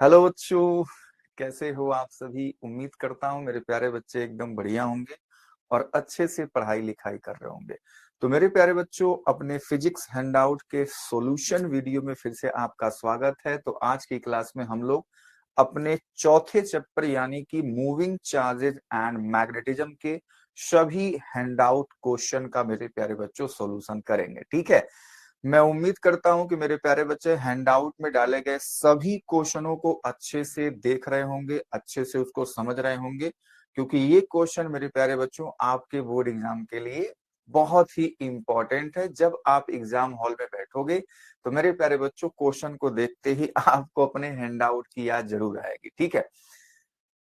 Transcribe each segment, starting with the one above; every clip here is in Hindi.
हेलो बच्चों। कैसे हो आप सभी? उम्मीद करता हूँ मेरे प्यारे बच्चे एकदम बढ़िया होंगे और अच्छे से पढ़ाई लिखाई कर रहे होंगे। तो मेरे प्यारे बच्चों, अपने फिजिक्स हैंडआउट के सॉल्यूशन वीडियो में फिर से आपका स्वागत है। तो आज की क्लास में हम लोग अपने चौथे चैप्टर यानी कि मूविंग चार्जेस एंड मैग्नेटिज्म के सभी हैंडआउट क्वेश्चन का मेरे प्यारे बच्चों सॉल्यूशन करेंगे। ठीक है। मैं उम्मीद करता हूं कि मेरे प्यारे बच्चे हैंडआउट में डाले गए सभी क्वेश्चनों को अच्छे से देख रहे होंगे, अच्छे से उसको समझ रहे होंगे, क्योंकि ये क्वेश्चन मेरे प्यारे बच्चों आपके बोर्ड एग्जाम के लिए बहुत ही इंपॉर्टेंट है। जब आप एग्जाम हॉल में बैठोगे तो मेरे प्यारे बच्चों क्वेश्चन को देखते ही आपको अपने हैंडआउट की याद जरूर आएगी। ठीक है।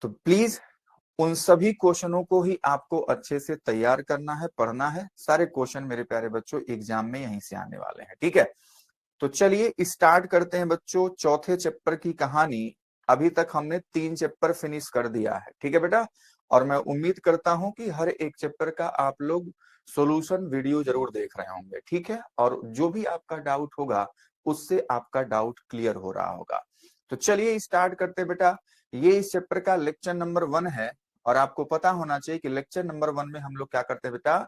तो प्लीज उन सभी क्वेश्चनों को ही आपको अच्छे से तैयार करना है, पढ़ना है। सारे क्वेश्चन मेरे प्यारे बच्चों एग्जाम में यहीं से आने वाले हैं। ठीक है। तो चलिए स्टार्ट करते हैं बच्चों चौथे चैप्टर की कहानी। अभी तक हमने 3 चैप्टर फिनिश कर दिया है। ठीक है बेटा। और मैं उम्मीद करता हूं कि हर एक चैप्टर का आप लोग सॉल्यूशन वीडियो जरूर देख रहे होंगे। ठीक है। और जो भी आपका डाउट होगा उससे आपका डाउट क्लियर हो रहा होगा। तो चलिए स्टार्ट करते हैं बेटा। ये इस चैप्टर का लेक्चर नंबर 1 है। और आपको पता होना चाहिए कि लेक्चर नंबर 1 में हम लोग क्या करते हैं बेटा,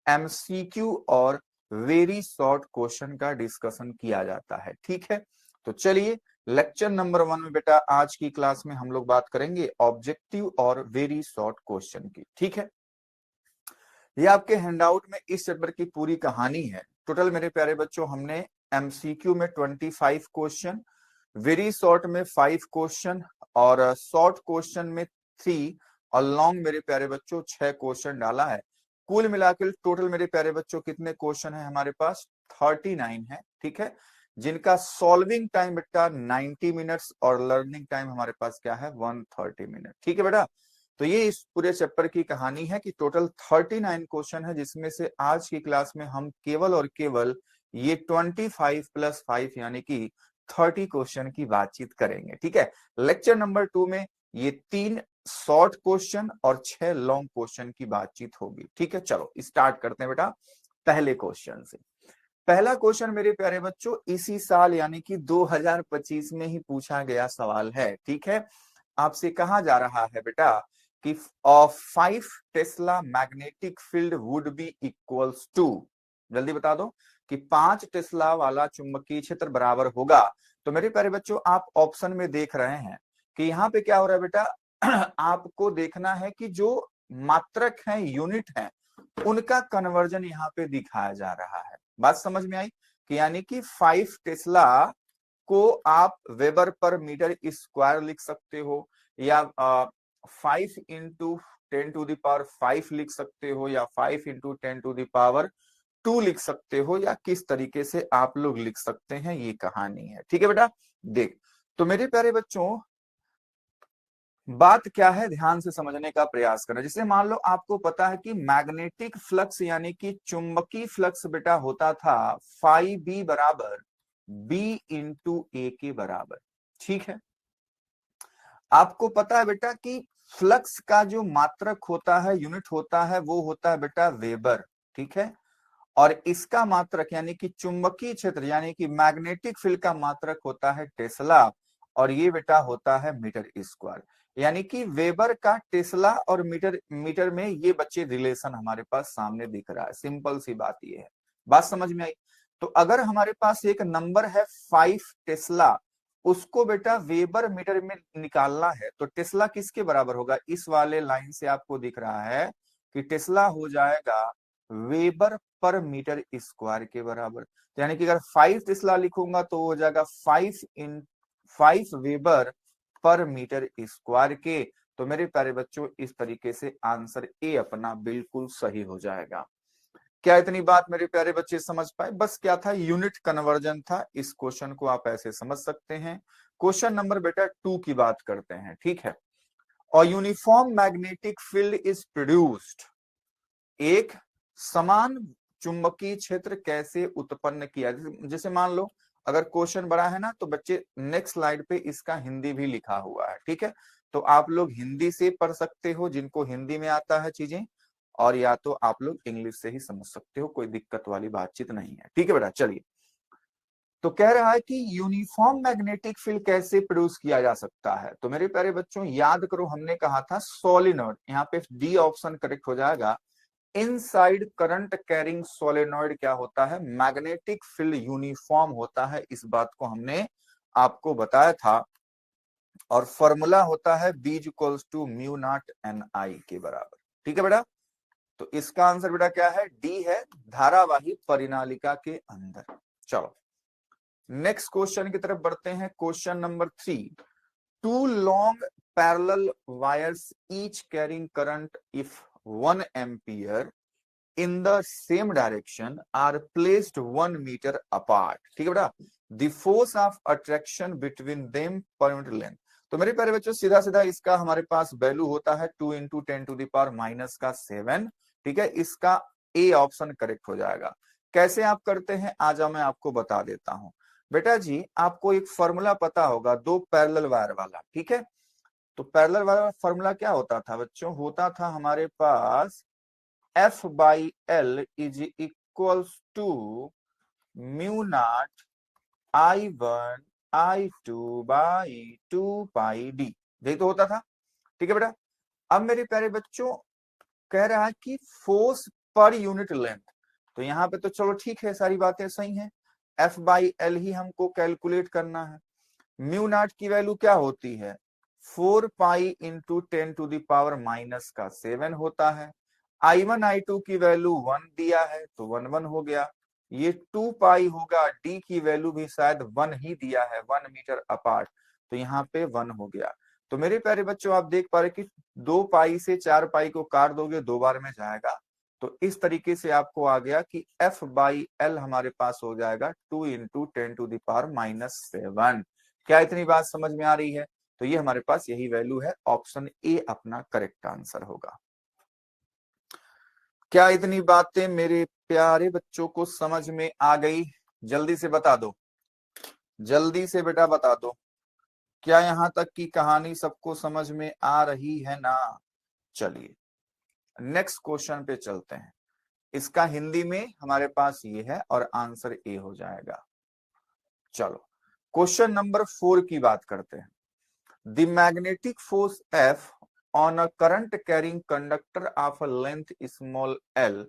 एमसीक्यू और वेरी शॉर्ट क्वेश्चन का डिस्कशन किया जाता है। ठीक है। तो चलिए लेक्चर नंबर 1 में बेटा आज की क्लास में हम लोग बात करेंगे ऑब्जेक्टिव और वेरी शॉर्ट क्वेश्चन की। ठीक है। ये आपके हैंडआउट में इस चैप्टर की पूरी कहानी है। टोटल मेरे प्यारे बच्चों हमने एमसीक्यू में 25 क्वेश्चन, वेरी शॉर्ट में 5 क्वेश्चन और शॉर्ट क्वेश्चन में 3 और लॉन्ग मेरे प्यारे बच्चों 6 क्वेश्चन डाला है। कुल मिलाकर टोटल मेरे प्यारे बच्चों कितने क्वेश्चन है हमारे पास? 39 है। ठीक है। जिनका सॉल्विंग टाइम बेटा 90 मिनट्स और लर्निंग टाइम हमारे पास क्या है? 130 मिनट। ठीक है बेटा। तो ये इस पूरे चैप्टर की कहानी है कि टोटल 39 क्वेश्चन है, जिसमें से आज की क्लास में हम केवल और केवल ये 25 + 5 यानी कि 30 क्वेश्चन की बातचीत करेंगे। ठीक है। लेक्चर नंबर 2 में ये 3 शॉर्ट क्वेश्चन और 6 लॉन्ग क्वेश्चन की बातचीत होगी। ठीक है। चलो स्टार्ट करते हैं बेटा पहले क्वेश्चन से। पहला क्वेश्चन मेरे प्यारे बच्चों इसी साल यानी कि 2025 में ही पूछा गया सवाल है। ठीक है। आपसे कहा जा रहा है बेटा कि 5 tesla magnetic field would be equals to, जल्दी बता दो कि 5 टेस्ला वाला चुंबकीय क्षेत्र बराबर होगा। तो मेरे प्यारे बच्चों आप ऑप्शन में देख रहे हैं कि यहाँ पे क्या हो रहा है बेटा आपको देखना है कि जो मात्रक है, यूनिट है, उनका कन्वर्जन यहाँ पे दिखाया जा रहा है। बात समझ में आई? कि यानी कि 5 टेस्ला को आप वेबर पर मीटर स्क्वायर लिख सकते हो, या 5 × 10⁵ लिख सकते हो, या 5 × 10⁻²⁵ लिख सकते हो, या किस तरीके से आप लोग लिख सकते हैं, ये कहानी है। ठीक है बेटा। देख, तो मेरे प्यारे बच्चों बात क्या है ध्यान से समझने का प्रयास करना। जैसे मान लो आपको पता है कि मैग्नेटिक फ्लक्स यानी कि चुंबकीय फ्लक्स बेटा होता था फाई बी बराबर B × A के बराबर। ठीक है। आपको पता है बेटा कि फ्लक्स का जो मात्रक होता है, यूनिट होता है, वो होता है बेटा वेबर। ठीक है। और इसका मात्रक यानी कि चुंबकीय क्षेत्र यानी कि मैग्नेटिक फील्ड का मात्रक होता है टेस्ला, और ये बेटा होता है मीटर स्क्वायर। यानी कि वेबर का टेस्ला और मीटर मीटर में ये बच्चे रिलेशन हमारे पास सामने दिख रहा है। सिंपल सी बात ये है। बात समझ में आई? तो अगर हमारे पास एक नंबर है 5 टेस्ला, उसको बेटा वेबर मीटर में निकालना है तो टेस्ला किसके बराबर होगा? इस वाले लाइन से आपको दिख रहा है कि टेस्ला हो जाएगा वेबर पर मीटर स्क्वायर के बराबर। तो यानी कि अगर 5 टेस्ला लिखूंगा तो हो जाएगा 5 वेबर पर मीटर स्क्वायर के। तो मेरे प्यारे बच्चों इस तरीके से आंसर ए अपना बिल्कुल सही हो जाएगा। क्या इतनी बात मेरे प्यारे बच्चे समझ पाए? बस क्या था, यूनिट कन्वर्जन था। इस क्वेश्चन को आप ऐसे समझ सकते हैं। क्वेश्चन नंबर बेटा 2 की बात करते हैं। ठीक है। और uniform magnetic field is produced, एक समान चुंबकीय क्षेत्र कैसे उत्पन्न किया? जैसे मान लो अगर क्वेश्चन बड़ा है ना तो बच्चे नेक्स्ट स्लाइड पे इसका हिंदी भी लिखा हुआ है। ठीक है। तो आप लोग हिंदी से पढ़ सकते हो जिनको हिंदी में आता है चीजें, और या तो आप लोग इंग्लिश से ही समझ सकते हो, कोई दिक्कत वाली बातचीत नहीं है। ठीक है बेटा। चलिए तो कह रहा है कि यूनिफॉर्म मैग्नेटिक फील्ड कैसे प्रोड्यूस किया जा सकता है। तो मेरे प्यारे बच्चों याद करो, हमने कहा था सोलेनोइड, यहाँ पे डी ऑप्शन करेक्ट हो जाएगा। इनसाइड करंट कैरिंग सोलेनोइड क्या होता है, मैग्नेटिक फील्ड यूनिफॉर्म होता है, इस बात को हमने आपको बताया था। और फॉर्मूला होता है B equals to mu naught n I के बराबर। ठीक है बेटा, तो इसका आंसर बेटा क्या है, डी है, धारावाही परिनालिका के अंदर। चलो नेक्स्ट क्वेश्चन की तरफ बढ़ते हैं। Question number 3, two long parallel wires each carrying current if 1 ampere in the same direction are placed 1 meter apart। ठीक है बेटा, the force of attraction between them per unit length। तो मेरे प्यारे बच्चों सीधा सीधा इसका हमारे पास वैल्यू होता है 2 इंटू 10⁻⁻�7। ठीक है, इसका ए ऑप्शन करेक्ट हो जाएगा। कैसे आप करते हैं आ जाओ मैं आपको बता देता हूं। बेटा जी आपको एक फॉर्मूला पता होगा दो पैरेलल वायर वाला। ठीक है, तो पैरेलल वाला फॉर्मूला क्या होता था बच्चों, होता था हमारे पास F by L is equals to mu naught I1 I2 by 2 pi D, यही तो होता था। ठीक है बेटा, अब मेरे प्यारे बच्चों कह रहा है कि फोर्स पर यूनिट लेंथ, तो यहाँ पे तो चलो ठीक है, सारी बातें सही हैं। F बाई एल ही हमको कैलकुलेट करना है। म्यू नॉट की वैल्यू क्या होती है, 4 पाई इंटू 10⁻⁻7 होता है। I1 I2 की वैल्यू 1 दिया है तो 1 1 हो गया। ये 2 पाई होगा, डी की वैल्यू भी शायद 1 ही दिया है, 1 मीटर अपार्ट, तो यहाँ पे 1 हो गया। तो मेरे प्यारे बच्चों आप देख पा रहे कि 2 पाई से 4 पाई को काट दोगे 2 बार में जाएगा, तो इस तरीके से आपको आ गया कि F बाई एल हमारे पास हो जाएगा 2 इंटू 10⁻⁻7। क्या इतनी बात समझ में आ रही है? तो ये हमारे पास यही वैल्यू है, ऑप्शन ए अपना करेक्ट आंसर होगा। क्या इतनी बातें मेरे प्यारे बच्चों को समझ में आ गई? जल्दी से बता दो, जल्दी से बेटा बता दो, क्या यहां तक की कहानी सबको समझ में आ रही है ना? चलिए नेक्स्ट क्वेश्चन पे चलते हैं। इसका हिंदी में हमारे पास ये है और आंसर ए हो जाएगा। चलो क्वेश्चन नंबर 4 की बात करते हैं। The magnetic force F on a current carrying conductor of a length small l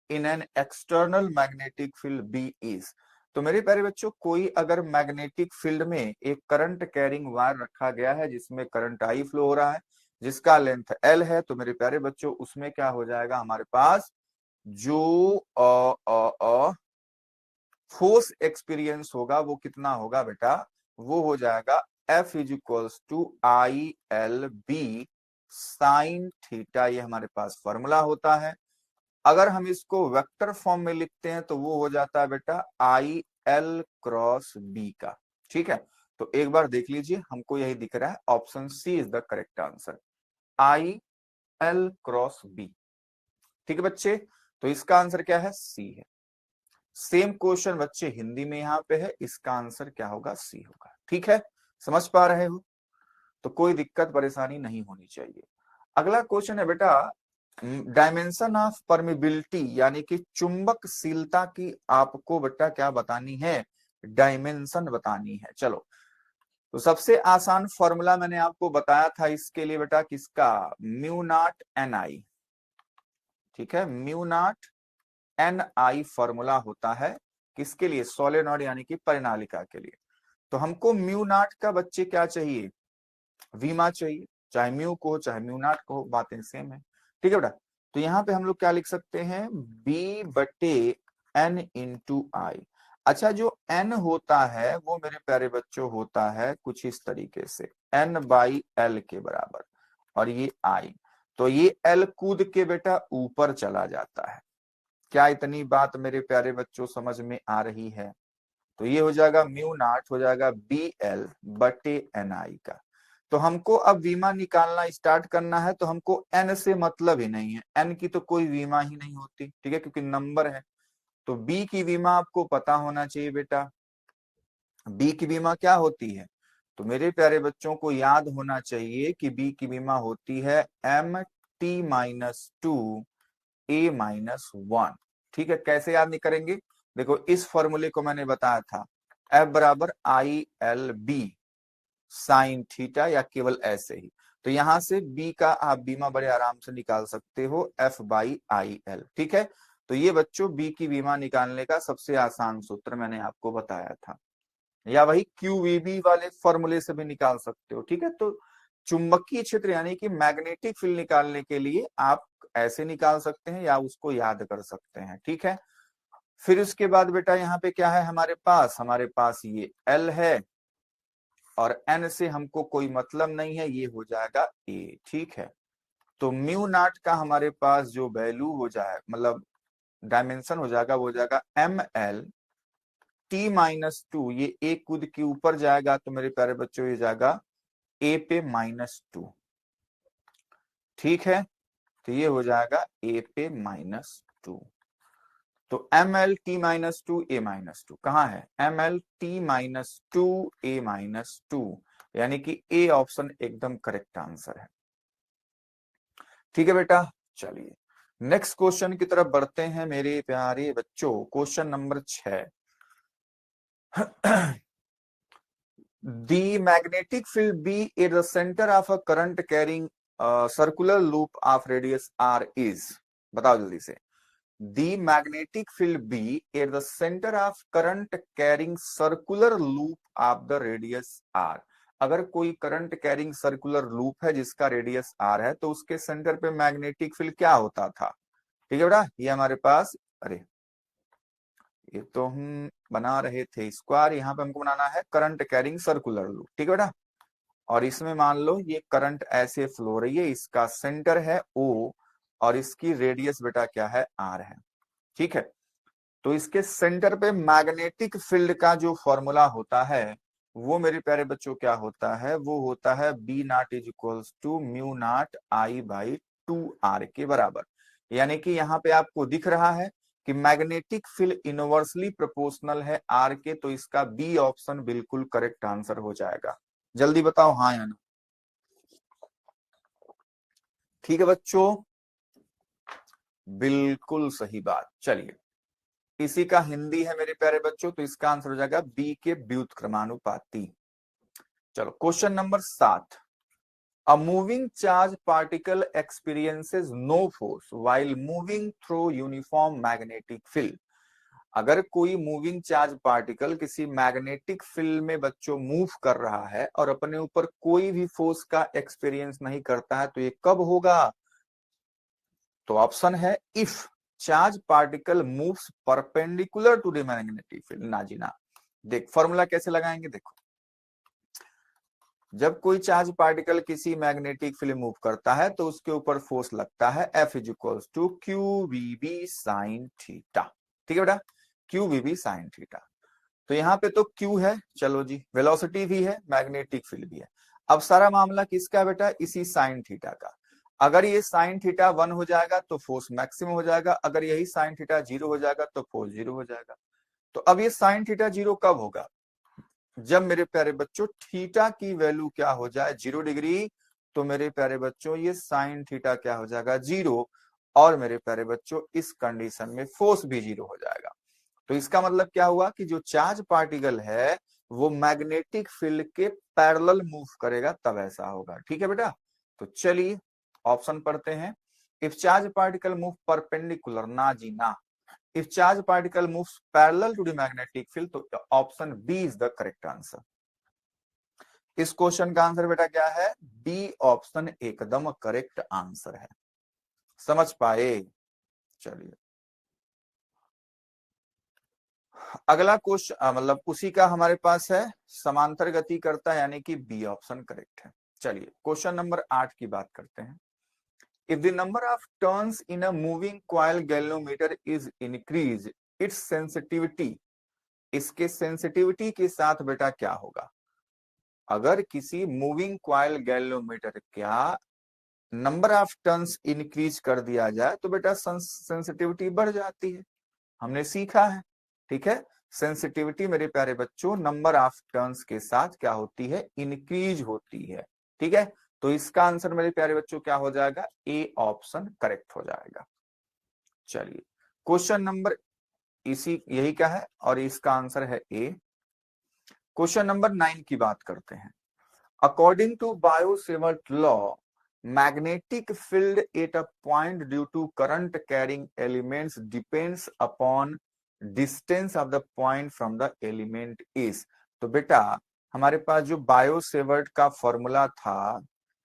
in an external magnetic field B is। तो मेरे प्यारे बच्चों कोई अगर मैग्नेटिक फील्ड में एक करंट कैरिंग वायर रखा गया है जिसमें करंट आई फ्लो हो रहा है, जिसका लेंथ l है, तो मेरे प्यारे बच्चों उसमें क्या हो जाएगा हमारे पास, जो फोर्स एक्सपीरियंस होगा वो कितना होगा बेटा, वो हो जाएगा F is equals to I L B sine theta. ये हमारे पास फॉर्मूला होता है। अगर हम इसको वेक्टर फॉर्म में लिखते हैं तो वो हो जाता है बेटा आई एल क्रॉस बी का। ठीक है, तो एक बार देख लीजिए, हमको यही दिख रहा है, option C is the correct answer, I L cross B. ठीक है बच्चे, तो इसका आंसर क्या है, सी है। सेम क्वेश्चन बच्चे हिंदी में यहाँ पे है, इसका आंसर क्या होगा, सी होगा। ठीक है, समझ पा रहे हो? तो कोई दिक्कत परेशानी नहीं होनी चाहिए। अगला क्वेश्चन है बेटा, डायमेंशन ऑफ परमिबिलिटी यानी कि चुंबकशीलता की आपको बेटा क्या बतानी है, डायमेंशन बतानी है। चलो तो सबसे आसान फॉर्मूला मैंने आपको बताया था इसके लिए बेटा, किसका, म्यू नॉट एन आई। ठीक है, म्यू नॉट एन आई फॉर्मूला होता है किसके लिए, सोलेनॉइड यानी कि परिनालिका के लिए। तो हमको म्यू नॉट का बच्चे क्या चाहिए, वीमा चाहिए, चाहे म्यू को चाहे म्यू नॉट को, बातें सेम है। ठीक है बेटा, तो यहाँ पे हम लोग क्या लिख सकते हैं, बी बटे एन इंटू आई। अच्छा जो एन होता है वो मेरे प्यारे बच्चों होता है कुछ इस तरीके से, एन बाई एल के बराबर, और ये आई, तो ये एल कूद के बेटा ऊपर चला जाता है। क्या इतनी बात मेरे प्यारे बच्चों समझ में आ रही है? तो ये हो जाएगा म्यू नॉट हो जाएगा बी एल बटे एन आई का। तो हमको अब वीमा निकालना स्टार्ट करना है, तो हमको एन से मतलब ही नहीं है, एन की तो कोई वीमा ही नहीं होती। ठीक है, क्योंकि नंबर है। तो बी की वीमा आपको पता होना चाहिए बेटा, बी की बीमा क्या होती है, तो मेरे प्यारे बच्चों को याद होना चाहिए कि बी की बीमा होती है एम टी माइनस टू ए माइनस वन। ठीक है, कैसे याद नहीं करेंगे, देखो इस फॉर्मूले को मैंने बताया था, F बराबर ILB साइन थीटा, या केवल ऐसे ही। तो यहां से B का आप बीमा बड़े आराम से निकाल सकते हो, F/IL। ठीक है, तो ये बच्चों B की बीमा निकालने का सबसे आसान सूत्र मैंने आपको बताया था, या वही QVB वाले फॉर्मूले से भी निकाल सकते हो। ठीक है, तो चुंबकीय क्षेत्र यानी कि मैग्नेटिक फील्ड निकालने के लिए आप ऐसे निकाल सकते हैं या उसको याद कर सकते हैं। ठीक है, फिर उसके बाद बेटा यहाँ पे क्या है हमारे पास ये L है, और N से हमको कोई मतलब नहीं है, ये हो जाएगा A। ठीक है, तो म्यू नॉट का हमारे पास जो वैल्यू हो जाए, मतलब डायमेंशन हो जाएगा, वो हो जाएगा ML T-2। ये A कूद के ऊपर जाएगा तो मेरे प्यारे बच्चों ये जाएगा A पे -2। ठीक है, तो ये हो जाएगा A पे -2। तो ML T-2 A-2 कहाँ है? ML T-2 A-2, यानी कि A ऑप्शन एकदम करेक्ट आंसर है। ठीक है बेटा, चलिए नेक्स्ट क्वेश्चन की तरफ बढ़ते हैं मेरे प्यारे बच्चों। Question number 6। The magnetic field B at the center of a current carrying a circular loop of radius R is, बताओ जल्दी से। The magnetic field B at the center of current carrying circular loop of the radius R। अगर कोई करंट कैरिंग सर्कुलर लूप है जिसका रेडियस R है, तो उसके सेंटर पे मैग्नेटिक फील्ड क्या होता था? ठीक है बेटा, ये हमारे पास, अरे ये तो हम बना रहे थे स्क्वायर, यहाँ पे हमको बनाना है करंट कैरिंग सर्कुलर लूप। ठीक है बेटा, और इसमें मान लो ये करंट ऐसे फ्लो रही है, इसका सेंटर है O और इसकी रेडियस बेटा क्या है? R है। ठीक है, तो इसके सेंटर पे मैग्नेटिक फील्ड का जो फॉर्मूला होता है वो मेरे प्यारे बच्चों क्या होता है? वो होता है B0 is equals to mu naught I/2R के बराबर। यानी कि यहाँ पे आपको दिख रहा है कि मैग्नेटिक फील्ड इनवर्सली प्रोपोर्शनल है R के, तो इसका B ऑप्शन बिल्कुल करेक्ट आंसर हो जाएगा। जल्दी बताओ हाँ या ना। ठीक है बच्चों, बिल्कुल सही बात। चलिए, इसी का हिंदी है मेरे प्यारे बच्चों, तो इसका आंसर हो जाएगा बी के व्युत्क्रमानुपाती। चलो question number 7। A moving charge particle experiences no force while moving through uniform magnetic field। अगर कोई मूविंग चार्ज पार्टिकल किसी मैग्नेटिक फील्ड में बच्चों मूव कर रहा है और अपने ऊपर कोई भी फोर्स का एक्सपीरियंस नहीं करता है, तो ये कब होगा? तो ऑप्शन है if charge particle moves perpendicular to the magnetic field. ना जी ना, देख फॉर्मूला कैसे लगाएंगे, देखो। जब कोई चार्ज पार्टिकल किसी मैग्नेटिक फील्ड मूव करता है तो उसके ऊपर फोर्स लगता है F is equals to QVB sine theta. ठीक है बेटा, QVB साइन थीटा। तो यहाँ पे तो Q है, चलो जी, वेलोसिटी भी है, मैग्नेटिक फील्ड भी है। अब सारा मामला किसका है बेटा? इसी साइन थीटा का। अगर ये साइन थीटा 1 हो जाएगा तो फोर्स मैक्सिमम हो जाएगा, अगर यही साइन थीटा 0 हो जाएगा तो फोर्स 0 हो जाएगा। तो अब ये साइन थीटा 0 कब होगा? जब मेरे प्यारे बच्चों थीटा की वैल्यू क्या हो जाए? 0 डिग्री। तो मेरे प्यारे बच्चों ये साइन थीटा क्या हो जाएगा? 0। और मेरे प्यारे बच्चों इस कंडीशन में फोर्स भी 0 हो जाएगा। तो इसका मतलब क्या हुआ कि जो चार्ज पार्टिकल है वो मैग्नेटिक फील्ड के पैरेलल मूव करेगा, तब ऐसा होगा। ठीक है बेटा, तो चलिए ऑप्शन पढ़ते हैं। If charge particle move perpendicular, ना जी ना। If charge particle moves parallel to the magnetic field, तो option B is the correct answer. इस क्वेश्चन का आंसर बेटा क्या है? बी ऑप्शन एकदम करेक्ट आंसर है। समझ पाए? चलिए अगला क्वेश्चन, मतलब उसी का हमारे पास है, समांतर गति करता है, यानी कि बी ऑप्शन करेक्ट है। चलिए क्वेश्चन नंबर 8 की बात करते हैं। If the number of turns in a moving coil galvanometer is increase its sensitivity. इसके सेंसिटिविटी के साथ बेटा क्या होगा? अगर किसी मूविंग कॉइल गैल्वेनोमीटर क्या नंबर ऑफ टर्न्स इंक्रीज कर दिया जाए तो बेटा सेंसिटिविटी बढ़ जाती है, हमने सीखा है। ठीक है, सेंसिटिविटी मेरे प्यारे बच्चों नंबर ऑफ टर्न्स के साथ क्या होती है? इंक्रीज होती है। ठीक है, तो इसका आंसर मेरे प्यारे बच्चों क्या हो जाएगा? ए ऑप्शन करेक्ट हो जाएगा। चलिए क्वेश्चन नंबर इसी यही का है और इसका आंसर है ए। क्वेश्चन नंबर 9 की बात करते हैं। According to Biot Savart law, magnetic field at a point due to current carrying elements depends upon distance of the point from the element is। तो बेटा हमारे पास जो बायो-सेवर्ट का फॉर्मूला था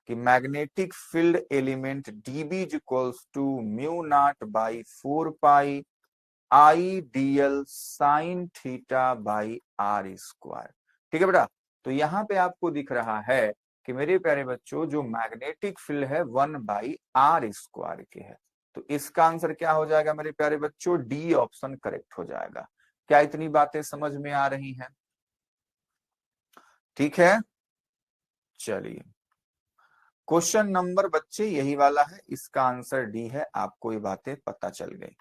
कि magnetic field element dB is equals to mu naught by 4 pi I DL sine theta by R square. ठीक है बेटा, तो यहाँ पे आपको दिख रहा है कि मेरे प्यारे बच्चों जो मैग्नेटिक फील्ड है 1/r² के है। तो इसका आंसर क्या हो जाएगा मेरे प्यारे बच्चों? डी ऑप्शन करेक्ट हो जाएगा। क्या इतनी बातें समझ में आ रही हैं? ठीक है, चलिए क्वेश्चन नंबर बच्चे यही वाला है, इसका आंसर डी है। आपको ये बातें पता चल गई।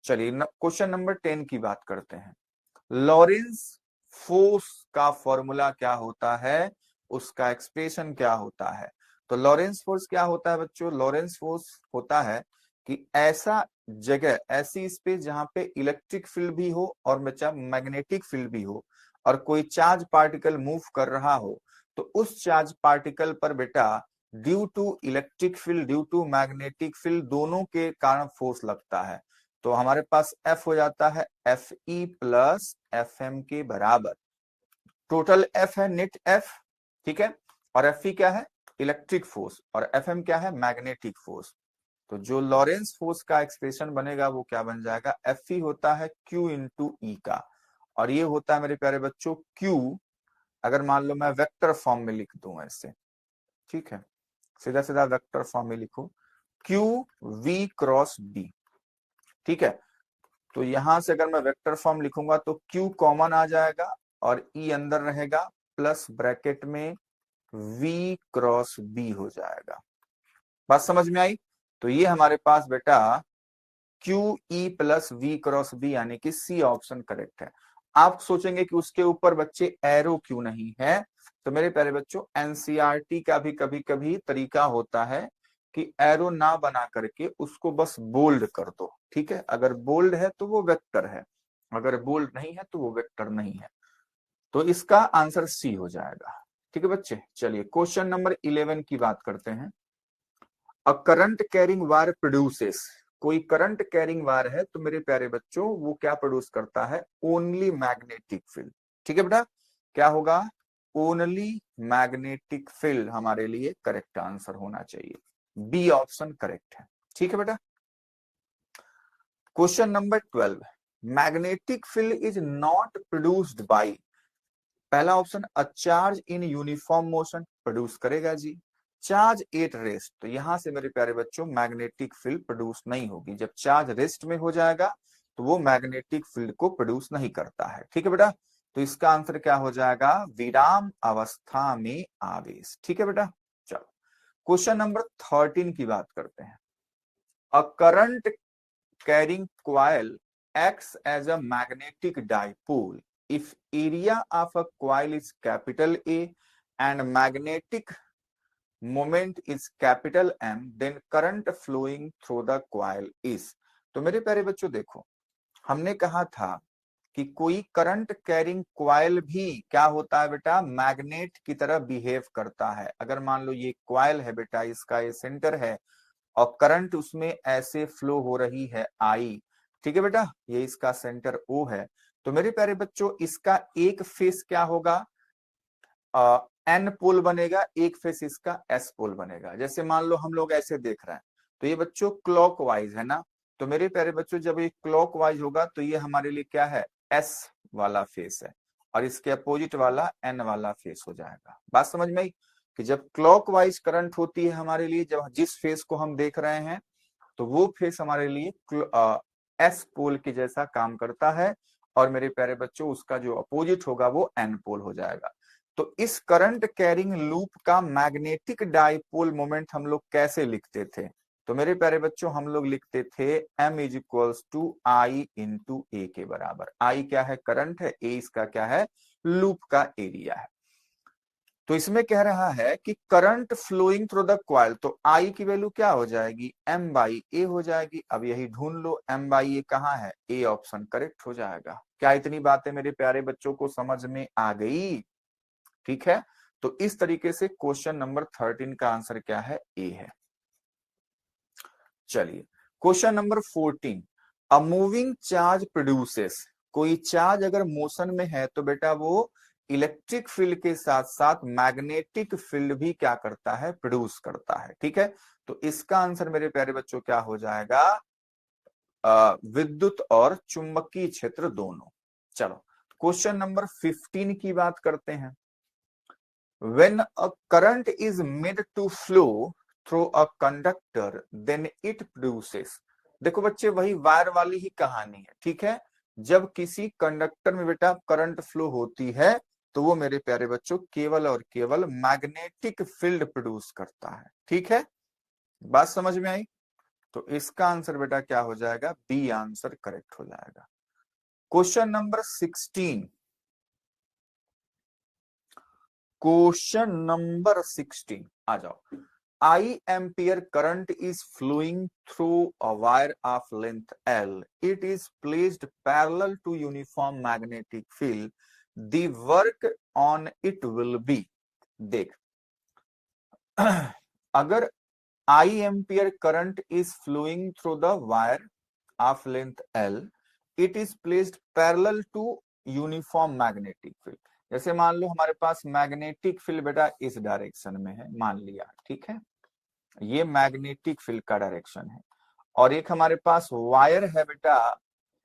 चलिए क्वेश्चन नंबर 10 की बात करते हैं। लॉरेंस फोर्स का फॉर्मूला क्या होता है, उसका एक्सप्रेशन क्या होता है? तो लॉरेंस फोर्स क्या होता है बच्चों? लॉरेंस फोर्स होता है कि ऐसा जगह, ऐसी स्पेस जहां पे इलेक्ट्रिक फील्ड भी हो और मैग्नेटिक फील्ड भी हो और कोई चार्ज पार्टिकल मूव कर रहा हो, तो उस चार्ज पार्टिकल पर बेटा due to electric field, due to magnetic field, दोनों के कारण फोर्स लगता है। तो हमारे पास F हो जाता है Fe प्लस Fm के बराबर। टोटल F है नेट F, ठीक है, और Fe क्या है? इलेक्ट्रिक फोर्स, और Fm क्या है? Magnetic force. तो जो लॉरेंस फोर्स का एक्सप्रेशन बनेगा वो क्या बन जाएगा? Fe होता है Q इंटू E का, और ये होता है मेरे प्यारे बच्चों Q, अगर मान लो मैं वेक्टर फॉर्म में लिख दूं ऐसे, ठीक है, सीधा सीधा वेक्टर फॉर्म में लिखो Q V क्रॉस B। ठीक है, तो यहां से अगर मैं वेक्टर फॉर्म लिखूंगा तो Q कॉमन आ जाएगा और E अंदर रहेगा, प्लस ब्रैकेट में V क्रॉस B हो जाएगा। बात समझ में आई? तो ये हमारे पास बेटा QE plus V cross B यानी कि C ऑप्शन करेक्ट है। आप सोचेंगे कि उसके ऊपर बच्चे एरो क्यों नहीं है? तो मेरे प्यारे बच्चों एनसीईआरटी का भी कभी कभी तरीका होता है कि एरो ना बना करके उसको बस बोल्ड कर दो। ठीक है, अगर बोल्ड है तो वो वेक्टर है, अगर बोल्ड नहीं है तो वो वेक्टर नहीं है। तो इसका आंसर सी हो जाएगा। ठीक है बच्चे, चलिए क्वेश्चन नंबर 11 की बात करते हैं। अ करंट कैरिंग वायर प्रोड्यूसेस, कोई करंट कैरिंग वायर है तो मेरे प्यारे बच्चों वो क्या प्रोड्यूस करता है? Only magnetic field. ठीक है बेटा, क्या होगा? ओनली मैग्नेटिक फील्ड हमारे लिए करेक्ट आंसर होना चाहिए। बी ऑप्शन करेक्ट है। ठीक है बेटा, question number 12, magnetic field is not produced by, पहला option a charge in uniform motion, produce करेगा जी। चार्ज एट रेस्ट, तो यहां से मेरे प्यारे बच्चों मैग्नेटिक फील्ड प्रोड्यूस नहीं होगी। जब चार्ज रेस्ट में हो जाएगा तो वो मैग्नेटिक फील्ड को प्रोड्यूस नहीं करता है। ठीक है बेटा, तो इसका आंसर क्या हो जाएगा? विराम अवस्था में आवेश। ठीक है बेटा, चलो क्वेश्चन नंबर 13 की बात करते हैं। A current carrying coil acts as a magnetic dipole if area of a coil is capital A and magnetic moment is capital M, then current flowing through the coil is। तो मेरे प्यारे बच्चों देखो, हमने कहा था कि कोई करंट कैरिंग क्वाइल भी क्या होता है बेटा? मैग्नेट की तरह बिहेव करता है। अगर मान लो ये क्वाइल है बेटा, इसका ये सेंटर है और करंट उसमें ऐसे फ्लो हो रही है आई, ठीक है बेटा, ये इसका सेंटर O है। तो मेरे प्यारे बच्चों इसका एक फेस क्या होगा? N पोल बनेगा, एक फेस इसका S पोल बनेगा। जैसे मान लो हम लोग ऐसे देख रहे हैं तो ये बच्चों क्लॉकवाइज है ना, तो मेरे प्यारे बच्चों जब ये क्लॉकवाइज होगा तो ये हमारे लिए क्या है? S वाला फेस है, और इसके अपोजिट वाला N वाला फेस हो जाएगा। बात समझ में आई कि जब क्लॉकवाइज करंट होती है हमारे लिए, जब जिस फेस को हम देख रहे हैं तो वो फेस हमारे लिए S पोल के जैसा काम करता है, और मेरे प्यारे बच्चों उसका जो अपोजिट होगा वो N पोल हो जाएगा। तो इस करंट कैरिंग लूप का मैग्नेटिक डाइपोल मोमेंट हम लोग कैसे लिखते थे? तो मेरे प्यारे बच्चों हम लोग लिखते थे M is equals to I into A के बराबर। आई क्या है? करंट है, ए इसका क्या है? लूप का एरिया है। तो इसमें कह रहा है कि current flowing through the coil, तो आई की वैल्यू क्या हो जाएगी, एम बाई ए हो जाएगी। अब यही ढूंढ लो एम बाई ए कहाँ है, ए ऑप्शन करेक्ट हो जाएगा। क्या इतनी बातें मेरे प्यारे बच्चों को समझ में आ गई? ठीक है, तो इस तरीके से क्वेश्चन नंबर 13 का आंसर क्या है, ए है। चलिए question number 14, a moving charge produces, कोई चार्ज अगर मोशन में है तो बेटा वो इलेक्ट्रिक फील्ड के साथ साथ मैग्नेटिक फील्ड भी क्या करता है, प्रोड्यूस करता है। ठीक है, तो इसका आंसर मेरे प्यारे बच्चों क्या हो जाएगा, विद्युत और चुंबकीय क्षेत्र दोनों। चलो क्वेश्चन नंबर 15 की बात करते हैं। When a current is made to flow through a conductor, then it produces। देखो बच्चे वही वायर वाली ही कहानी है। ठीक है, जब किसी कंडक्टर में बेटा करंट फ्लो होती है तो वो मेरे प्यारे बच्चों केवल और केवल मैग्नेटिक फील्ड प्रोड्यूस करता है। ठीक है, बात समझ में आई? तो इसका आंसर बेटा क्या हो जाएगा, बी आंसर करेक्ट हो जाएगा। क्वेश्चन नंबर 16, क्वेश्चन नंबर 16 आ जाओ। I ampere current is flowing through a wire of length L. It is placed parallel to uniform magnetic field. The work on it will be, देख अगर I ampere current is flowing through the wire of length L, it is placed parallel to uniform magnetic field। जैसे मान लो हमारे पास मैग्नेटिक फील्ड बेटा इस डायरेक्शन में है, मान लिया। ठीक है, ये मैग्नेटिक फील्ड का डायरेक्शन है, और एक हमारे पास वायर है बेटा,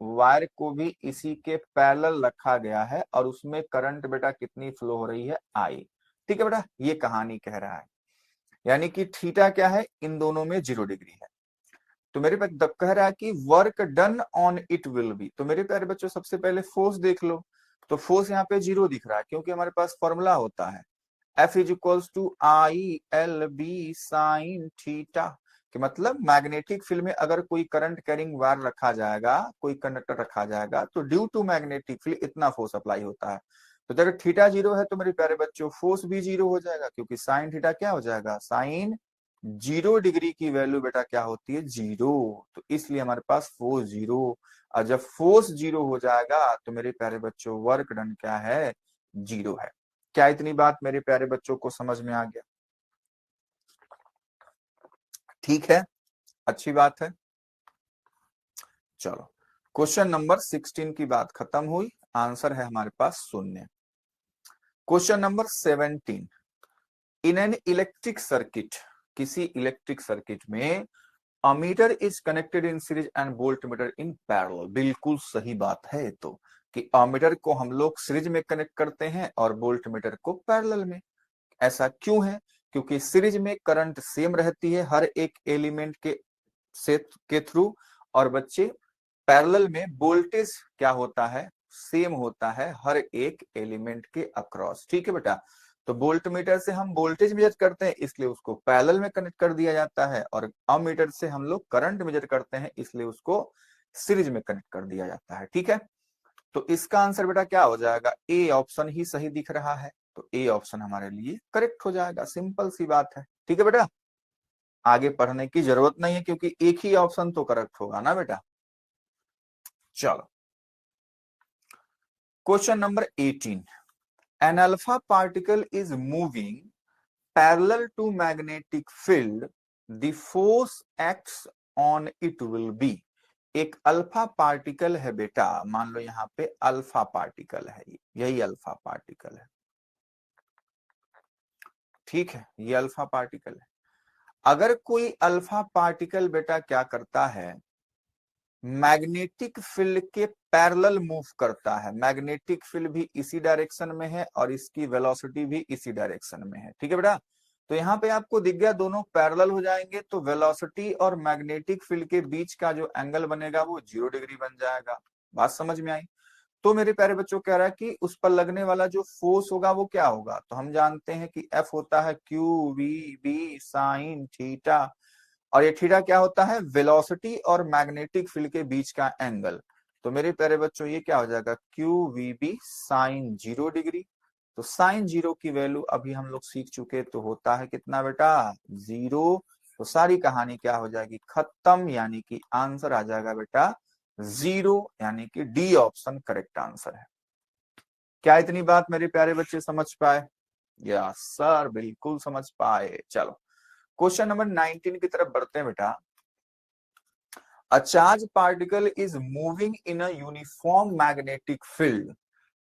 वायर को भी इसी के पैरेलल रखा गया है और उसमें करंट बेटा कितनी फ्लो हो रही है, आई। ठीक है बेटा, ये कहानी कह रहा है, यानी कि थीटा क्या है, इन दोनों में 0 डिग्री है। तो मेरे पास कह रहा है कि work done on it will B, तो मेरे प्यारे बच्चों सबसे पहले फोर्स देख लो। तो फोर्स यहाँ पे 0 दिख रहा है क्योंकि हमारे पास फॉर्मूला होता है F is equals to I L B sine theta, कि मतलब मैग्नेटिक फील्ड में अगर कोई करंट कैरिंग वायर रखा जाएगा, कोई कंडक्टर रखा जाएगा, तो ड्यू टू मैग्नेटिक फील्ड इतना फोर्स अप्लाई होता है। तो अगर थीटा 0 है तो मेरे प्यारे बच्चों फोर्स भी 0 हो जाएगा, क्योंकि साइन थीटा क्या हो जाएगा, साइन 0 डिग्री की वैल्यू बेटा क्या होती है, 0। तो इसलिए हमारे पास फोर्स 0, और जब फोर्स 0 हो जाएगा तो मेरे प्यारे बच्चों वर्क डन क्या है, 0 है। क्या इतनी बात मेरे प्यारे बच्चों को समझ में आ गया? ठीक है, अच्छी बात है। चलो क्वेश्चन नंबर 16 की बात खत्म हुई, आंसर है हमारे पास शून्य। Question number 17, in an electric circuit, किसी इलेक्ट्रिक सर्किट में ammeter is connected in series and voltmeter in parallel. बिल्कुल सही बात है तो, कि अमीटर को हम लोग सीरीज में कनेक्ट करते हैं और वोल्टमीटर को पैरेलल में। ऐसा क्यों है? क्योंकि सीरीज में करंट सेम रहती है हर एक एलिमेंट के थ्रू, और बच्चे पैरेलल में वोल्टेज क्या होता है, सेम होता है हर एक एलिमेंट के अक्रॉस। ठीक है बेटा, तो वोल्टमीटर से हम वोल्टेज मेजर करते हैं इसलिए उसको पैरेलल में कनेक्ट कर दिया जाता है, और अमीटर से हम लोग करंट मेजर करते हैं इसलिए उसको सीरीज में कनेक्ट कर दिया जाता है। ठीक है, तो इसका आंसर बेटा क्या हो जाएगा, ए ऑप्शन ही सही दिख रहा है, तो ए ऑप्शन हमारे लिए करेक्ट हो जाएगा। सिंपल सी बात है। ठीक है बेटा, आगे पढ़ने की जरूरत नहीं है क्योंकि एक ही ऑप्शन तो करेक्ट होगा ना बेटा। चलो question number 18, an alpha particle is moving parallel to magnetic field, the force acts on it will be. एक अल्फा पार्टिकल है बेटा, मान लो यहाँ पे अल्फा पार्टिकल है, यही अल्फा पार्टिकल है। ठीक है, ये अल्फा पार्टिकल है। अगर कोई अल्फा पार्टिकल बेटा क्या करता है, मैग्नेटिक फील्ड के पैरेलल मूव करता है, मैग्नेटिक फील्ड भी इसी डायरेक्शन में है और इसकी वेलोसिटी भी इसी डायरेक्शन में है। ठीक है बेटा, तो यहाँ पे आपको दिख गया दोनों पैरेलल हो जाएंगे, तो वेलोसिटी और मैग्नेटिक फील्ड के बीच का जो एंगल बनेगा वो 0 डिग्री बन जाएगा। बात समझ में आई? तो मेरे प्यारे बच्चों कह रहा है कि उस पर लगने वाला जो फोर्स होगा वो क्या होगा, तो हम जानते हैं कि एफ होता है Q V B sine theta, और ये थीटा क्या होता है, वेलोसिटी और मैग्नेटिक फील्ड के बीच का एंगल। तो मेरे प्यारे बच्चों ये क्या हो जाएगा, Q V B sine 0 degree. तो साइन 0 की वैल्यू अभी हम लोग सीख चुके, तो होता है कितना बेटा 0। तो सारी कहानी क्या हो जाएगी खत्म, यानी कि आंसर आ जाएगा बेटा 0, यानी कि डी ऑप्शन करेक्ट आंसर है। क्या इतनी बात मेरे प्यारे बच्चे समझ पाए? या सर बिल्कुल समझ पाए। चलो क्वेश्चन नंबर 19 की तरफ बढ़ते हैं बेटा। A charge particle is moving in a uniform magnetic field.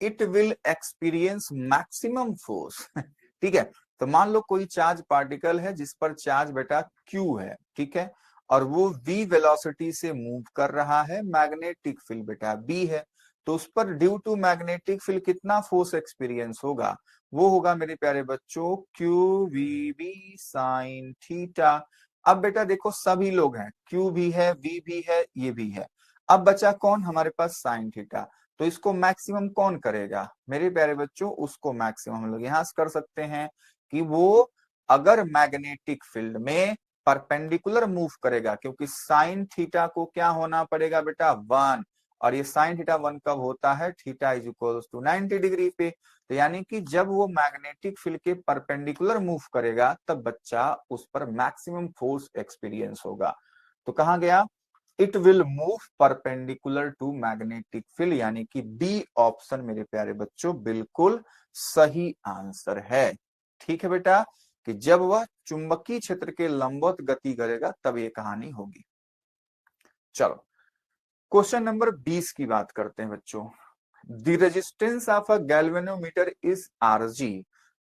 It will experience maximum force. ठीक है, तो मान लो कोई चार्ज पार्टिकल है जिस पर चार्ज बेटा Q है, ठीक है, और वो v वेलोसिटी से मूव कर रहा है, मैग्नेटिक फील्ड बेटा B है, तो उस पर ड्यू टू मैग्नेटिक फील्ड कितना फोर्स एक्सपीरियंस होगा? वो होगा मेरे प्यारे बच्चों Q V B sine theta. अब बेटा देखो सभी लोग हैं, क्यू भी है, वी भी है, ये भी है, अब बचा कौन हमारे पास साइन थीटा। तो इसको मैक्सिमम कौन करेगा मेरे प्यारे बच्चों? उसको मैक्सिमम हम लोग यहां से कर सकते हैं कि वो अगर मैग्नेटिक फील्ड में परपेंडिकुलर मूव करेगा, क्योंकि साइन थीटा को क्या होना पड़ेगा बेटा 1, और ये साइन थीटा 1 कब होता है? Theta is equal to 90 degree पे। तो यानी कि जब वो मैग्नेटिक फील्ड के परपेंडिकुलर मूव करेगा तब बच्चा उस पर मैक्सिमम फोर्स एक्सपीरियंस होगा। तो कहा गया it will move perpendicular to magnetic field, यानी कि बी ऑप्शन मेरे प्यारे बच्चों बिल्कुल सही आंसर है। ठीक है बेटा, कि जब वह चुंबकीय क्षेत्र के लंबवत गति करेगा तब ये कहानी होगी। चलो क्वेश्चन नंबर 20 की बात करते हैं बच्चों। The resistance of a galvanometer is Rg,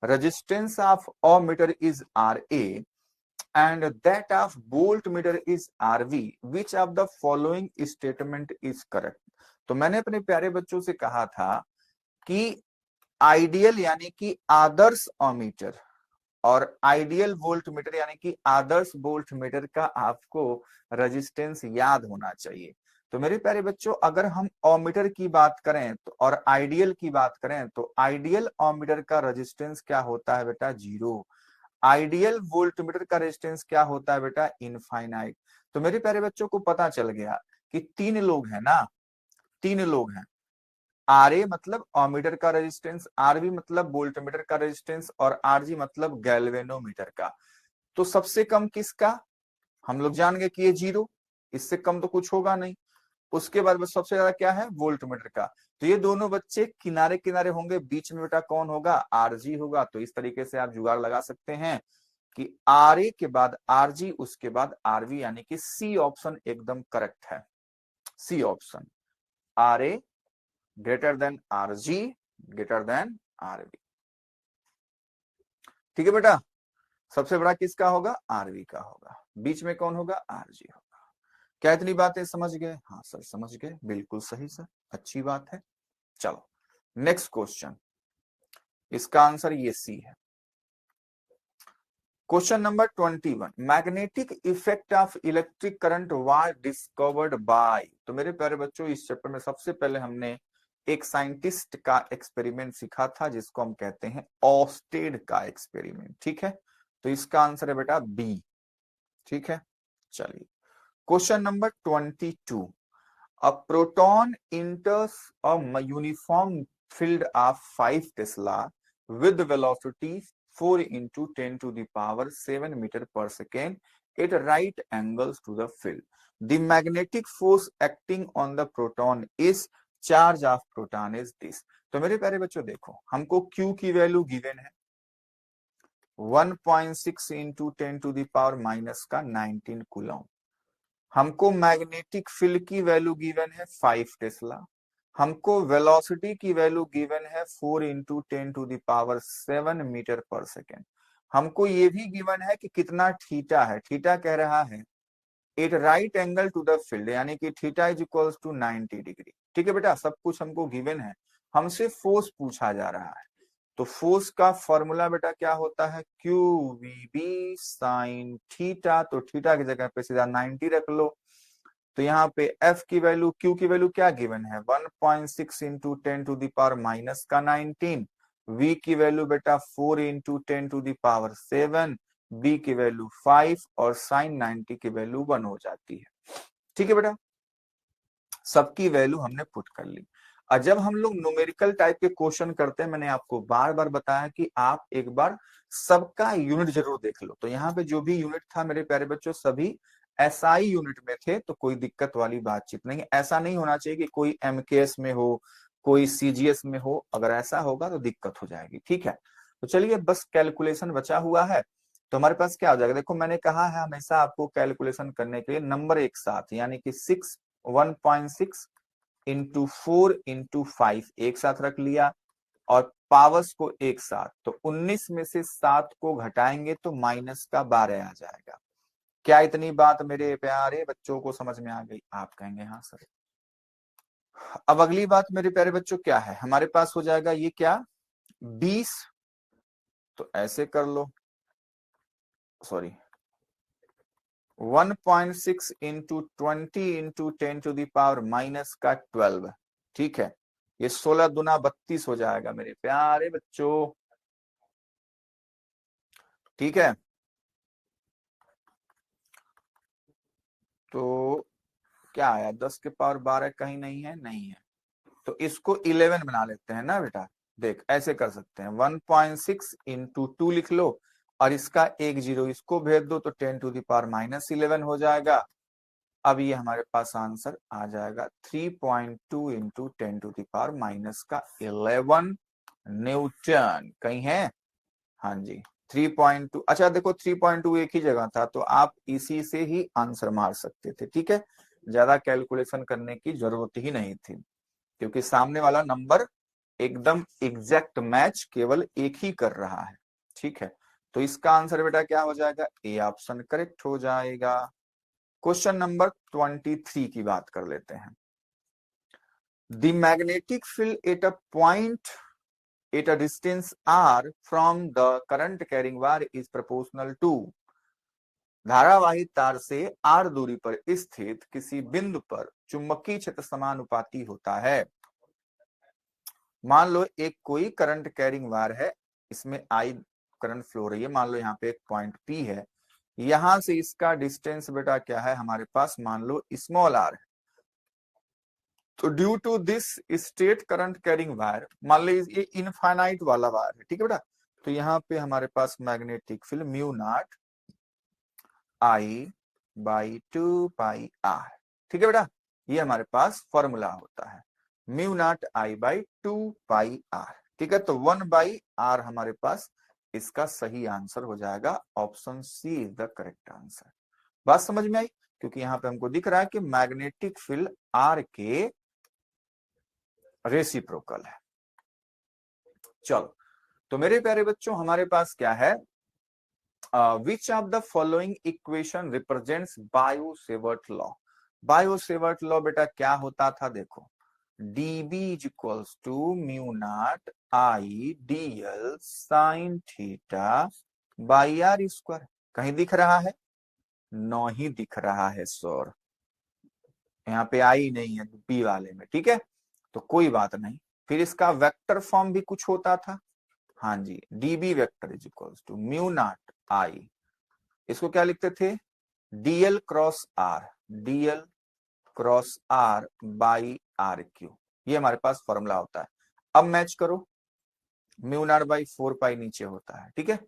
resistance of ohmmeter is Ra, and that of voltmeter is RV. Which of the following statement is correct? तो मैंने अपने प्यारे बच्चों से कहा था कि आइडियल यानी कि आदर्श ओमीटर और आइडियल वोल्टमीटर यानी कि आदर्श वोल्टमीटर का आपको रेजिस्टेंस याद होना चाहिए। तो मेरे प्यारे बच्चों अगर हम ओमीटर की बात करें तो और आइडियल की बात करें तो आइडियल ओमीटर का रेजिस्टेंस क्या होता है बेटा 0, आइडियल वोल्टमीटर का रेजिस्टेंस क्या होता है बेटा इनफाइनाइट। तो मेरे प्यारे बच्चों को पता चल गया कि 3 लोग हैं ना, 3 लोग हैं, आर ए मतलब ओमीटर का रेजिस्टेंस, आरबी मतलब वोल्टमीटर का रेजिस्टेंस और आरजी मतलब गैल्वेनोमीटर का। तो सबसे कम किसका? हम लोग जान गए कि ये 0, इससे कम तो कुछ होगा नहीं। उसके बाद बस सबसे ज्यादा क्या है वोल्टमीटर का। तो ये दोनों बच्चे किनारे किनारे होंगे, बीच में बेटा कौन होगा? आरजी होगा। तो इस तरीके से आप जुगाड़ लगा सकते हैं कि आर ए के बाद आरजी उसके बाद आरवी, यानी कि सी ऑप्शन एकदम करेक्ट है। C option R A greater than RG greater than RV. ठीक है बेटा, सबसे बड़ा किसका होगा? आरवी का होगा, बीच में कौन होगा? आरजी होगा। क्या इतनी बातें समझ गए? हाँ सर समझ गए, बिल्कुल सही सर, अच्छी बात है। चलो नेक्स्ट क्वेश्चन, इसका आंसर ये सी है। Question number 21, magnetic effect of electric current was discovered by. तो मेरे प्यारे बच्चों इस चैप्टर में सबसे पहले हमने एक साइंटिस्ट का एक्सपेरिमेंट सीखा था जिसको हम कहते हैं ऑस्टेड का एक्सपेरिमेंट। ठीक है, तो इसका आंसर है बेटा बी। ठीक है, चलिए question number 22, a proton enters a uniform field of 5 Tesla with velocity 4 into 10 to the power 7 meter per second at right angles to the field. The magnetic force acting on the proton is charge of proton is this. तो मेरे प्यारे बच्चों देखो, हमको Q की वैल्यू गिवन है 1.6 into 10 to the power minus का 19 कूलम। हमको मैग्नेटिक फील्ड की वैल्यू गिवन है 5 टेस्ला, हमको वेलोसिटी की वैल्यू गिवन है 4 into 10 to the power 7 metre पर सेकेंड। हमको ये भी गिवन है कि कितना थीटा है, थीटा कह रहा है at right angle to the field, यानी कि theta is equals to 90 degree. ठीक है बेटा, सब कुछ हमको गिवन है, हमसे फोर्स पूछा जा रहा है। तो फोर्स का फॉर्मूला बेटा क्या होता है? Q V B sine theta. तो थीटा की जगह पे सीधा 90 रख लो। तो यहाँ पे एफ की वैल्यू, क्यू की वैल्यू क्या गिवन है 1.6 into 10 to the power minus का 19, वी की वैल्यू बेटा 4 into 10 to the power 7, B की वैल्यू 5 और साइन 90 की वैल्यू 1 हो जाती है। ठीक है बेटा, सबकी वैल्यू हमने पुट कर ली। और जब हम लोग न्यूमेरिकल टाइप के क्वेश्चन करते हैं, मैंने आपको बार बार बताया कि आप एक बार सबका यूनिट जरूर देख लो। तो यहाँ पे जो भी यूनिट था मेरे प्यारे बच्चों, सभी एसआई यूनिट में थे, तो कोई दिक्कत वाली बातचीत नहीं। ऐसा नहीं होना चाहिए कि कोई एमकेएस में हो, कोई सीजीएस में हो, अगर ऐसा होगा तो दिक्कत हो जाएगी। ठीक है, तो चलिए बस कैलकुलेशन बचा हुआ है। तो हमारे पास क्या हो जाएगा, देखो मैंने कहा है हमेशा आपको कैलकुलेशन करने के लिए नंबर एक साथ, यानी कि 1.6 इंटू 4 इंटू 5 एक साथ रख लिया, और पावर्स को एक साथ। तो 19 में से 7 को घटाएंगे तो -12 आ जाएगा। क्या इतनी बात मेरे प्यारे बच्चों को समझ में आ गई? आप कहेंगे हाँ सर। अब अगली बात मेरे प्यारे बच्चों क्या है, हमारे पास हो जाएगा ये क्या, 20। तो ऐसे कर लो, सॉरी 1.6 इंटू 20 इंटू 10⁻⁻12। ठीक है, ये 16 दूना 32 हो जाएगा मेरे प्यारे बच्चों। ठीक है, तो क्या आया, 10⁻12 कहीं नहीं है, नहीं है, तो इसको 11 बना लेते हैं ना बेटा। देख ऐसे कर सकते हैं, 1.6 इंटू 2 लिख लो, और इसका एक जीरो इसको भेज दो, तो 10⁻⁻11 हो जाएगा। अब ये हमारे पास आंसर आ जाएगा 3.2 इंटू 10⁻⁻11 न्यूटन। कहीं है? हाँ जी, 3.2। अच्छा देखो 3.2 एक ही जगह था, तो आप इसी से ही आंसर मार सकते थे। ठीक है, ज्यादा कैलकुलेशन करने की जरूरत ही नहीं थी, क्योंकि सामने वाला नंबर एकदम एग्जैक्ट मैच केवल एक ही कर रहा है। ठीक है, तो इसका आंसर बेटा क्या हो जाएगा, ए ऑप्शन करेक्ट हो जाएगा। क्वेश्चन नंबर 23 की बात कर लेते हैं। The magnetic field at a point at a distance r from the current carrying wire is proportional to। धारावाही तार से r दूरी पर स्थित किसी बिंदु पर चुंबकीय क्षेत्र समानुपाती होता है। मान लो एक कोई करंट कैरिंग वायर है, इसमें I करंट फ्लो रही है, मान लो यहाँ पे एक पॉइंट P है, यहां से इसका डिस्टेंस बेटा क्या है हमारे पास, मान लो स्मॉल r है। तो due to this state current carrying wire, मान लो ये इनफाइनाइट वाला वायर है, ठीक है बेटा, तो यहाँ पे हमारे पास magnetic field mu naught I/2πr। ठीक है बेटा, ये हमारे पास फॉर्मूला होता है, म्यू नॉट I/2πr। ठीक है, तो 1/r हमारे पास इसका सही आंसर हो जाएगा। Option C is the correct answer. बात समझ में आई? क्योंकि यहाँ पे हमको दिख रहा है कि मैग्नेटिक फील्ड आर के रेसिप्रोकल है। चलो, तो मेरे प्यारे बच्चों हमारे पास क्या है, which of the following equation represents Biot Savart law. Biot Savart law बेटा क्या होता था, देखो dB is equals to mu naught I dl sine theta by R square. कहीं दिख रहा है? नहीं दिख रहा है सर, यहाँ पे आई नहीं है बी वाले में। ठीक है, तो कोई बात नहीं। फिर इसका वेक्टर फॉर्म भी कुछ होता था, हाँ जी, dB vector is equals to mu naught I, इसको क्या लिखते थे, dl cross r, dl cross r by R cube. ये हमारे पास फॉर्मूला होता है। अब मैच करो, म्यू नॉट बाई 4 पाई नीचे होता है। ठीक है,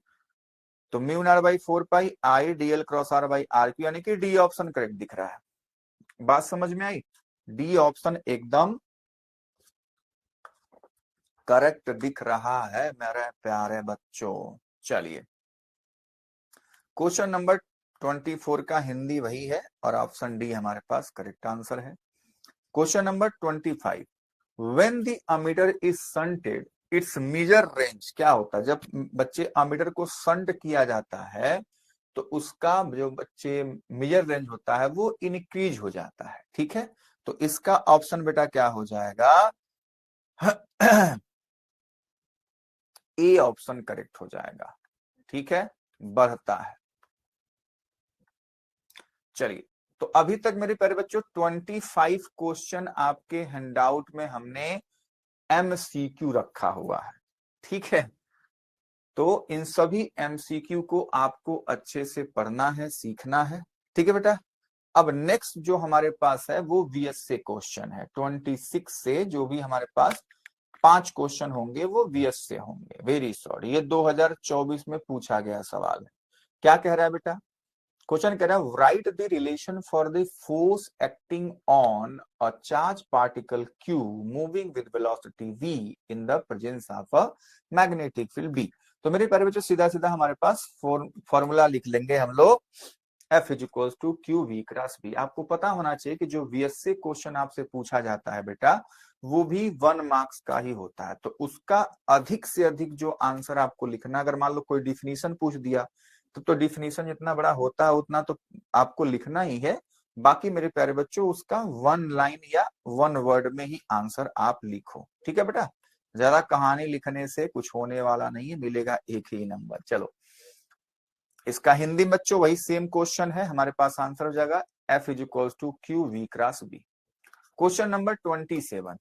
तो mu naught by 4 pi I dl cross r by R cube, यानी कि डी ऑप्शन करेक्ट दिख रहा है। बात समझ में आई? डी ऑप्शन एकदम करेक्ट दिख रहा है मेरे प्यारे बच्चों। चलिए, क्वेश्चन नंबर 24 का हिंदी वही है, और ऑप्शन डी हमारे पास करेक्ट आंसर है। Question number 25, when the ammeter is shunted its measure range. क्या होता है, जब बच्चे अमीटर को शंट किया जाता है तो उसका जो बच्चे मेजर रेंज होता है वो इंक्रीज हो जाता है। ठीक है, तो इसका ऑप्शन बेटा क्या हो जाएगा, ए ऑप्शन करेक्ट हो जाएगा। ठीक है, बढ़ता है। चलिए, तो अभी तक मेरे प्यारे बच्चों 25 क्वेश्चन आपके हैंडआउट में हमने एमसीक्यू रखा हुआ है। ठीक है, तो इन सभी एमसीक्यू को आपको अच्छे से पढ़ना है, सीखना है। ठीक है बेटा, अब नेक्स्ट जो हमारे पास है वो वीएसए क्वेश्चन है। 26 से जो भी हमारे पास 5 क्वेश्चन होंगे वो वीएसए होंगे। वेरी सॉरी, ये 2024 में पूछा गया सवाल है। क्या कह रहा है बेटा? क्वेश्चन कह रहा है right the relation for the force acting on a charge particle Q moving with velocity v in the presence of a magnetic field B। तो मेरे प्यारे बच्चों सीधा सीधा हमारे पास फॉर्मूला लिख लेंगे हम लोग, F is equal to Q V cross B. आपको पता होना चाहिए कि जो वीएसए क्वेश्चन आपसे पूछा जाता है बेटा वो भी 1 मार्क्स का ही होता है। तो उसका अधिक से अधिक जो आंसर आपको लिखना, अगर मान लो कोई डिफिनीशन पूछ दिया तो डिफिनीशन जितना बड़ा होता है उतना तो आपको लिखना ही है। बाकी मेरे प्यारे बच्चों उसका 1 लाइन या 1 वर्ड में ही आंसर आप लिखो, ठीक है बेटा। ज्यादा कहानी लिखने से कुछ होने वाला नहीं है, मिलेगा एक ही नंबर। चलो इसका हिंदी बच्चों वही सेम क्वेश्चन है, हमारे पास आंसर हो जाएगा F is equal to Q V cross B. Question number 27,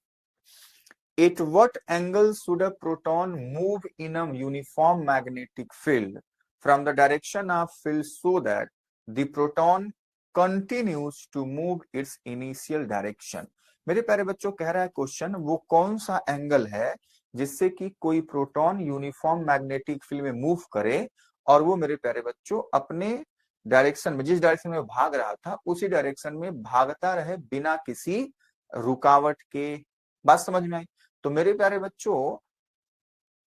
at what angle should a proton move in a uniform magnetic field from the direction of field so that the proton continues to move its initial direction. मेरे प्यारे बच्चों कह रहा है क्वेश्चन वो कौन सा एंगल है जिससे कि कोई प्रोटॉन यूनिफॉर्म मैग्नेटिक फील्ड में मूव करे और वो मेरे प्यारे बच्चों अपने डायरेक्शन में, जिस डायरेक्शन में भाग रहा था उसी डायरेक्शन में भागता रहे बिना किसी रुकावट के। बात समझ में आई? तो मेरे प्यारे बच्चों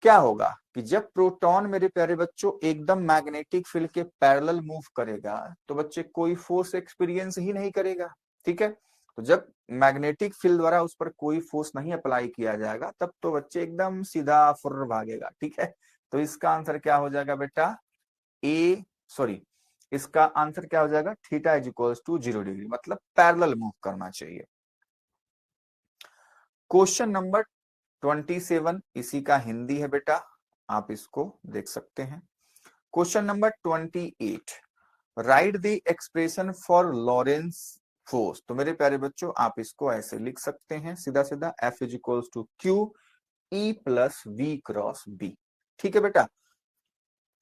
क्या होगा कि जब प्रोटॉन मेरे प्यारे बच्चों एकदम मैग्नेटिक फील्ड के पैरेलल मूव करेगा तो बच्चे कोई फोर्स एक्सपीरियंस ही नहीं करेगा, ठीक है। तो जब मैग्नेटिक फील्ड द्वारा उस पर कोई फोर्स नहीं अप्लाई किया जाएगा तब तो बच्चे एकदम सीधा फुर्र भागेगा, ठीक है। तो इसका आंसर क्या हो जाएगा बेटा? इसका आंसर क्या हो जाएगा? Theta is equal to 0 degree, मतलब पैरेलल मूव करना चाहिए। क्वेश्चन नंबर 27 इसी का हिंदी है बेटा, आप इसको देख सकते हैं। Question number 28, right the expression for Lawrence force. तो मेरे प्यारे बच्चों आप इसको ऐसे लिख सकते हैं सीधा सीधा, F is equal to Q E plus V cross B, ठीक है बेटा।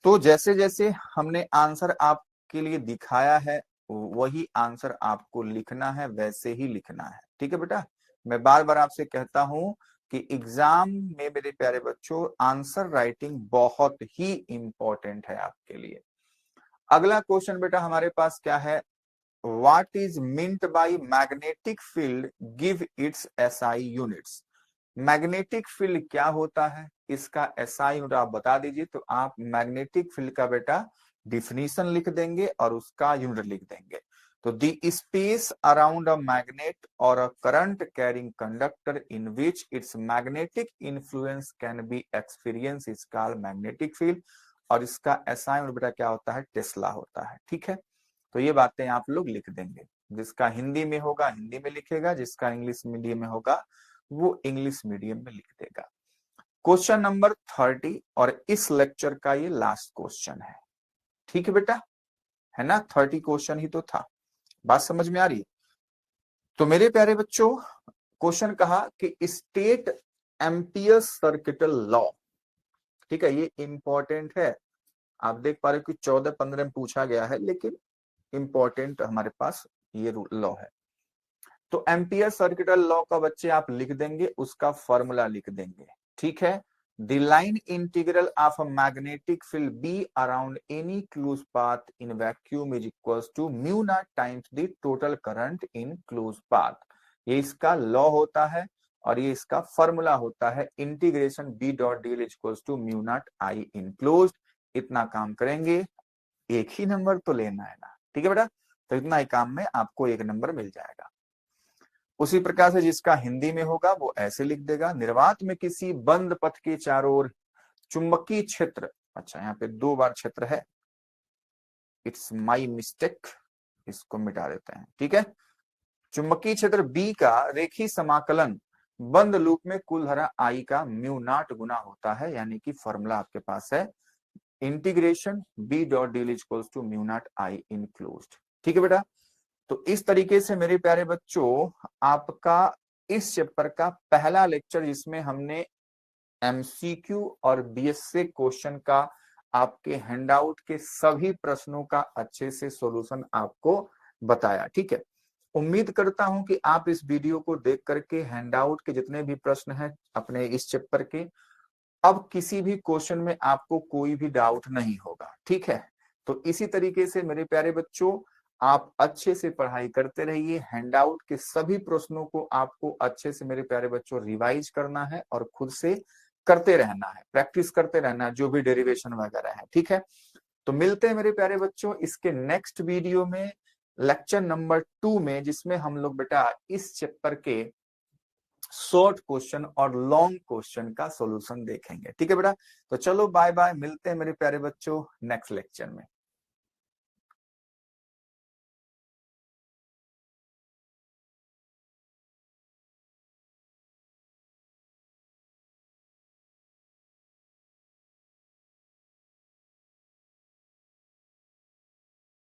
तो जैसे जैसे हमने आंसर आपके लिए दिखाया है वही आंसर आपको लिखना है, वैसे ही लिखना है, ठीक है बेटा। मैं बार बार आपसे कहता हूं कि एग्जाम में मेरे प्यारे बच्चों आंसर राइटिंग बहुत ही इंपॉर्टेंट है आपके लिए। अगला क्वेश्चन बेटा हमारे पास क्या है? What is meant by magnetic field, give its SI units. Magnetic field क्या होता है, इसका एसआई यूनिट आप बता दीजिए। तो आप मैग्नेटिक फील्ड का बेटा डिफिनीशन लिख देंगे और उसका यूनिट लिख देंगे। तो the space around a magnet और a current carrying conductor in which its magnetic influence can be experience is called magnetic field. और इसका एसआई यूनिट बेटा क्या होता है? टेस्ला होता है, ठीक है। तो ये बातें आप लोग लिख देंगे, जिसका हिंदी में होगा हिंदी में लिखेगा, जिसका इंग्लिश मीडियम में होगा वो इंग्लिश मीडियम में लिख देगा। क्वेश्चन नंबर 30 और इस लेक्चर का ये लास्ट क्वेश्चन है, ठीक है बेटा, है ना। 30 क्वेश्चन ही तो था, बात समझ में आ रही है? तो मेरे प्यारे बच्चों क्वेश्चन कहा कि स्टेट एम्पियर्स सर्किटल लॉ, ठीक है, ये इंपॉर्टेंट है। आप देख पा रहे हो कि 14-15 में पूछा गया है, लेकिन इंपॉर्टेंट हमारे पास ये लॉ है। तो एम्पियर सर्किटल लॉ का बच्चे आप लिख देंगे, उसका फॉर्मूला लिख देंगे, ठीक है। The line integral of a magnetic field B around any close path in vacuum is equals to mu naught times the total current in close path. ये इसका लॉ होता है और ये इसका फॉर्मूला होता है integration B dot D equals to mu naught I enclosed. इतना काम करेंगे एक ही नंबर तो लेना है ना, ठीक है बेटा। तो इतना ही काम में आपको एक नंबर मिल जाएगा। उसी प्रकार से जिसका हिंदी में होगा वो ऐसे लिख देगा, निर्वात में किसी बंद पथ के चारों ओर चुंबकीय क्षेत्र, अच्छा यहाँ पे 2 बार क्षेत्र है, इट्स माई मिस्टेक, इसको मिटा देते हैं, ठीक है। चुंबकीय क्षेत्र बी का रेखी समाकलन बंद लूप में कुल धारा आई का म्यू नॉट गुना होता है, यानी कि फॉर्मूला आपके पास है integration B dot D equals to mu naught I enclosed, ठीक है बेटा। तो इस तरीके से मेरे प्यारे बच्चों आपका इस चैप्टर का पहला लेक्चर, जिसमें हमने एमसीक्यू और बीएसए क्वेश्चन का आपके हैंडआउट के सभी प्रश्नों का अच्छे से सॉल्यूशन आपको बताया। ठीक है, उम्मीद करता हूं कि आप इस वीडियो को देख करके हैंडआउट के जितने भी प्रश्न हैं अपने इस चैप्टर के, अब किसी भी क्वेश्चन में आपको कोई भी डाउट नहीं होगा। ठीक है, तो इसी तरीके से मेरे प्यारे बच्चों आप अच्छे से पढ़ाई करते रहिए। हैंडआउट के सभी प्रश्नों को आपको अच्छे से मेरे प्यारे बच्चों रिवाइज करना है और खुद से करते रहना है, प्रैक्टिस करते रहना है, जो भी डेरिवेशन वगैरह है। ठीक है, तो मिलते हैं मेरे प्यारे बच्चों इसके नेक्स्ट वीडियो में, लेक्चर नंबर 2 में, जिसमें हम लोग बेटा इस चैप्टर के शॉर्ट क्वेश्चन और लॉन्ग क्वेश्चन का सॉल्यूशन देखेंगे। ठीक है बेटा, तो चलो बाय बाय, मिलते हैं मेरे प्यारे बच्चों नेक्स्ट लेक्चर में।